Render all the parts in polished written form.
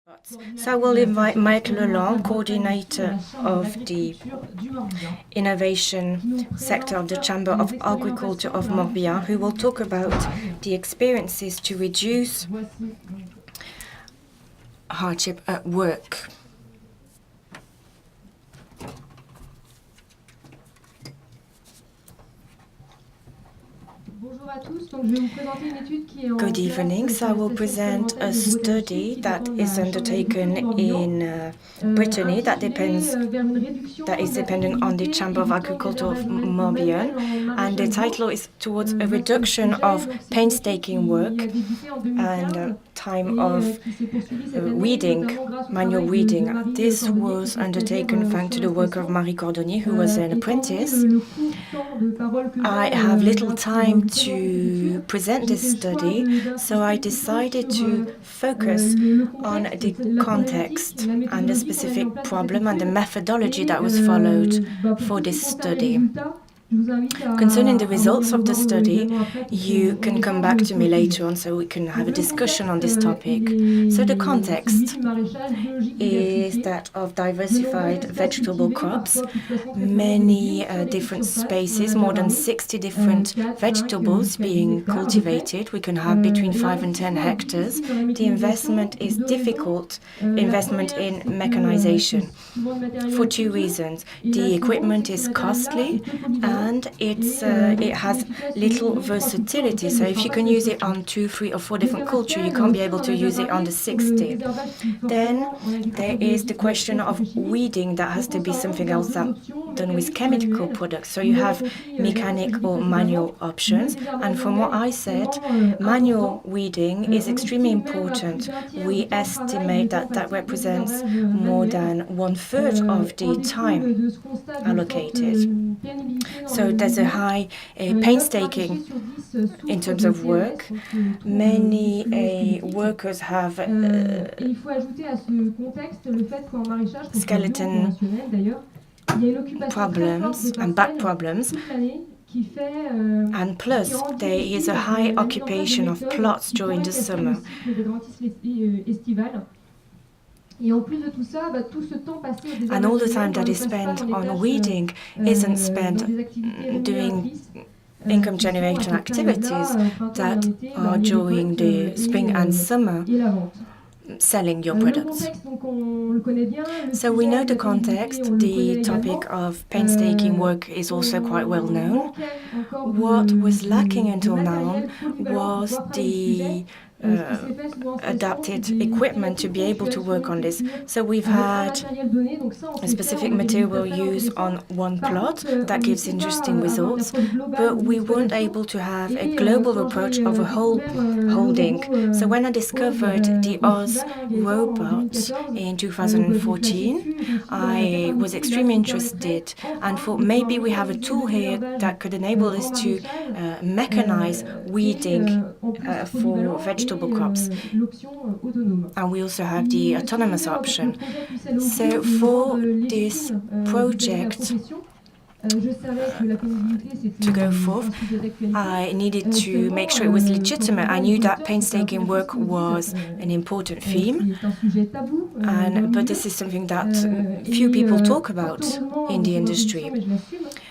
So I will invite Maët Le Lan, coordinator of the innovation sector of the Chamber of Agriculture of Morbihan, who will talk about the experiences to reduce hardship at work. Good evening. So I will present a study that is undertaken in Brittany that is dependent on the Chamber of Agriculture of Morbihan, and the title is Towards a Reduction of Painstaking Work and Time of Manual weeding. This was undertaken thanks to the work of Marie Cordonnier, who was an apprentice. I have little time to present this study, so I decided to focus on the context and the specific problem and the methodology that was followed for this study. Concerning the results of the study, you can come back to me later on so we can have a discussion on this topic. So the context is that of diversified vegetable crops, many different spaces, more than 60 different vegetables being cultivated. We can have between 5 and 10 hectares. The investment is difficult, investment in mechanization, for two reasons. The equipment is costly and it has little versatility. So if you can use it on 2, 3, or 4 different cultures, you can't be able to use it on the 60. Then there is the question of weeding that has to be something else done with chemical products. So you have mechanic or manual options. And from what I said, manual weeding is extremely important. We estimate that that represents more than 1/3 of the time allocated. So there's a high painstaking in terms of work. Many workers have skeleton problems and back problems. And plus, there is a high occupation of plots during the summer. And all the time that is spent on weeding isn't spent doing income generating activities that are during the spring and summer, selling your products. So we know the context. The topic of painstaking work is also quite well known. What was lacking until now was the adapted equipment to be able to work on this. So we've had a specific material used on one plot that gives interesting results, but we weren't able to have a global approach of a whole holding. So when I discovered the Oz robot in 2014, I was extremely interested and thought maybe we have a tool here that could enable us to mechanize weeding for vegetable crops. And we also have the autonomous option. So for this project to go forth, I needed to make sure it was legitimate. I knew that painstaking work was an important theme, but this is something that few people talk about in the industry.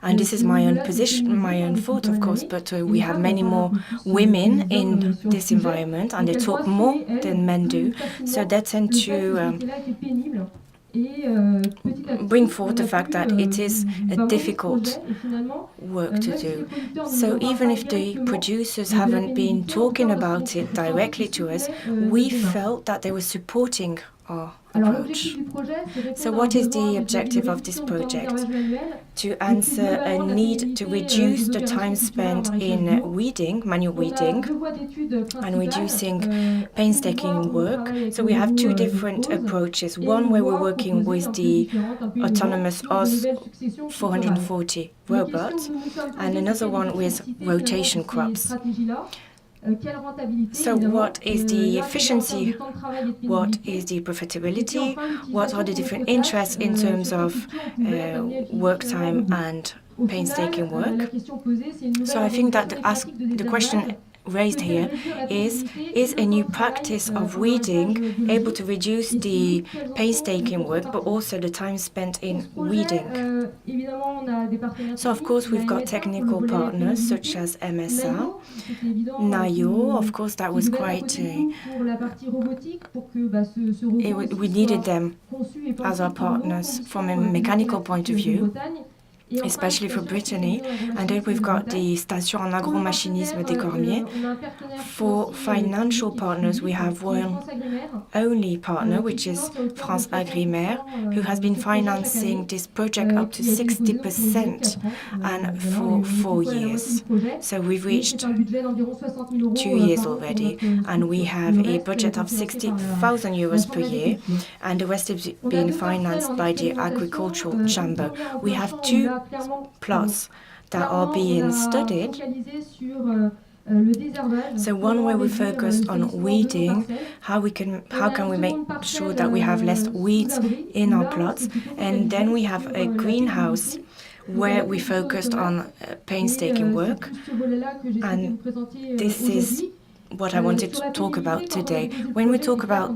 And this is my own position, my own thought, of course, but we have many more women in this environment, and they talk more than men do. So they tend to bring forth the fact that it is a difficult work to do. So even if the producers haven't been talking about it directly to us, we felt that they were supporting our approach. So what is the objective of this project? To answer a need to reduce the time spent in weeding, manual weeding, and reducing painstaking work. So we have two different approaches. One where we're working with the autonomous Oz 440 robot, and another one with rotation crops. So what is the efficiency? What is the profitability? What are the different interests in terms of work time and painstaking work? So I think that the question raised here is a new practice of weeding able to reduce the painstaking work, but also the time spent in weeding? So, of course, we've got technical partners such as MSA, NAIO, of course, that was quite we needed them as our partners from a mechanical point of view, especially for Brittany. And then we've got the Station en Agromachinisme des Cormiers. For financial partners, we have one only partner, which is France Agrimaire, who has been financing this project up to 60% and for 4 years. So we've reached 2 years already, and we have a budget of 60,000 euros per year, and the rest is being financed by the Agricultural Chamber. We have 2 plots that are being studied. So one where we focused on weeding, how can we make sure that we have less weeds in our plots, and then we have a greenhouse where we focused on painstaking work, and this is what I wanted to talk about today. When we talk about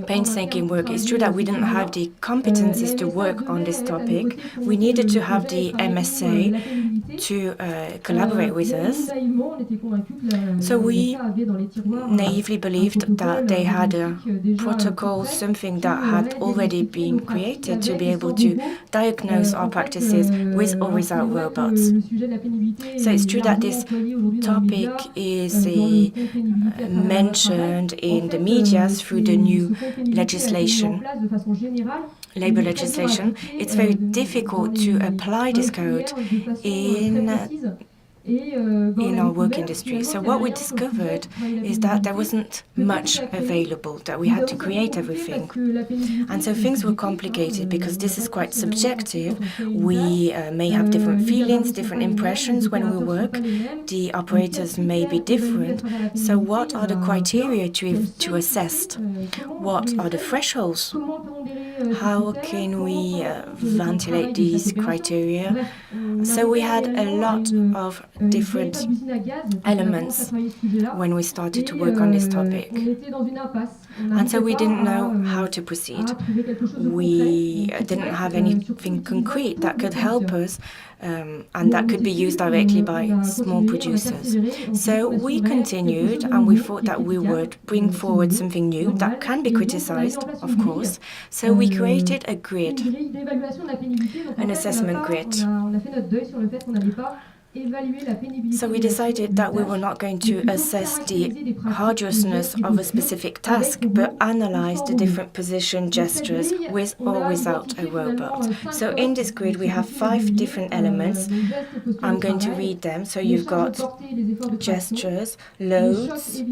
painstaking work, it's true that we didn't have the competencies to work on this topic. We needed to have the MSA to collaborate with us. So we naively believed that they had a protocol, something that had already been created to be able to diagnose our practices with or without robots. So it's true that this topic is mentioned in the media through the new legislation, labor legislation. It's very difficult to apply this code in our work industry. So what we discovered is that there wasn't much available, that we had to create everything. And so things were complicated because this is quite subjective. We may have different feelings, different impressions when we work. The operators may be different. So what are the criteria to assess? What are the thresholds? How can we ventilate these criteria? So we had a lot of different elements when we started to work on this topic. And so we didn't know how to proceed. We didn't have anything concrete that could help us and that could be used directly by small producers. So we continued, and we thought that we would bring forward something new that can be criticized, of course. So we created a grid, an assessment grid. So we decided that we were not going to assess the arduousness of a specific task, but analyze the different position gestures with or without a robot. So in this grid, we have 5 different elements. I'm going to read them. So you've got gestures, loads,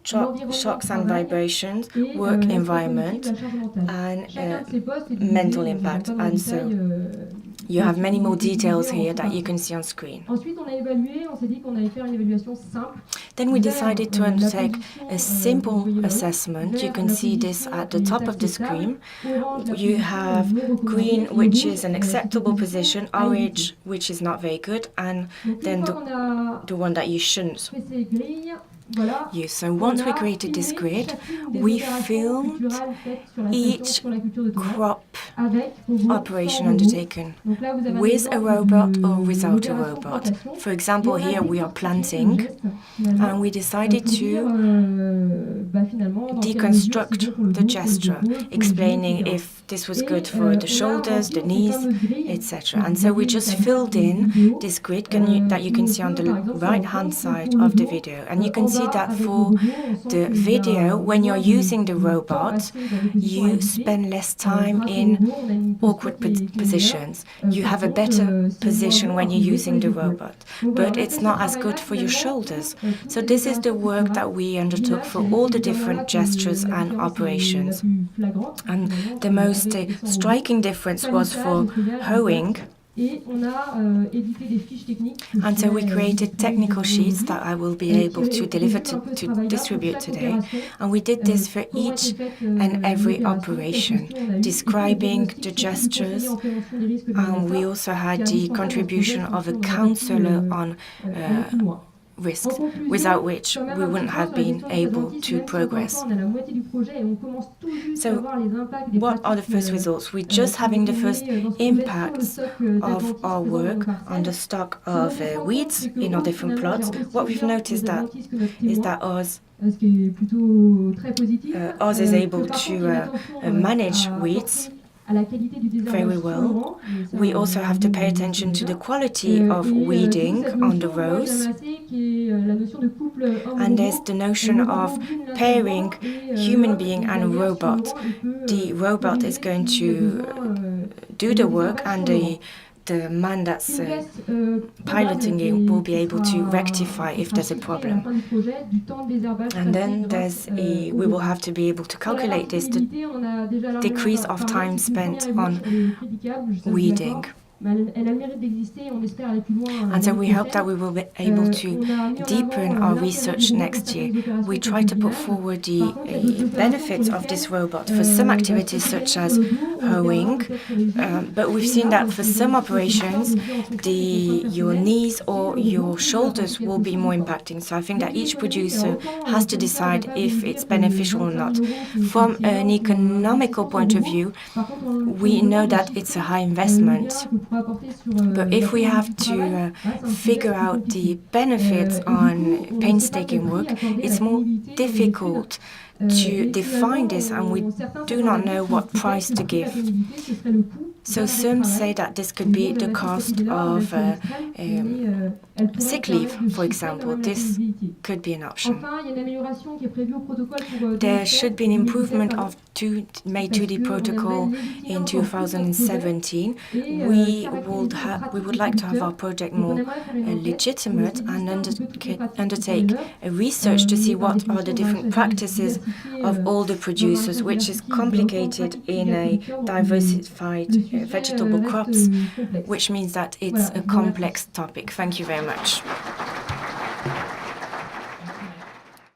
shocks and vibrations, work environment, and mental impact. And so you have many more details here that you can see on screen. Then we decided to undertake a simple assessment. You can see this at the top of the screen. You have green, which is an acceptable position, orange, which is not very good, and then the one that you shouldn't use. So once we created this grid, we filmed each crop operation undertaken with a robot or without a robot. For example, here we are planting, and we decided to deconstruct the gesture, explaining if this was good for the shoulders, the knees, etc. And so we just filled in this grid that you can see on the right-hand side of the video. And you can see that for the video, when you're using the robot, you spend less time in awkward positions. You have a better position when you're using the robot, but it's not as good for your shoulders. So this is the work that we undertook for all the different gestures and operations. And the most striking difference was for hoeing. And so we created technical sheets that I will be able to deliver to distribute today. And we did this for each and every operation, describing the gestures. And we also had the contribution of a counselor on risks, without which we wouldn't have been able to progress. So what are the first results? We're just having the first impacts of our work on the stock of weeds in our different plots. What we've noticed is that ours is able to manage weeds very well. We also have to pay attention to the quality of weeding on the rows. And there's the notion of pairing human being and robot. The robot is going to do the work, and the man that's piloting it will be able to rectify if there's a problem. And then we will have to be able to calculate this, the decrease of time spent on weeding. And so we hope that we will be able to deepen our research next year. We try to put forward the benefits of this robot for some activities such as hoeing, but we've seen that for some operations, your knees or your shoulders will be more impacting. So I think that each producer has to decide if it's beneficial or not. From an economical point of view, we know that it's a high investment. But if we have to figure out the benefits on painstaking work, it's more difficult to define this, and we do not know what price to give. So some say that this could be the cost of sick leave, for example. This could be an option. There should be an improvement made to the protocol in 2017. We would like to have our project more legitimate and undertake a research to see what are the different practices of all the producers, which is complicated in a diversified vegetable crops, which means that it's a complex topic. Thank you very much.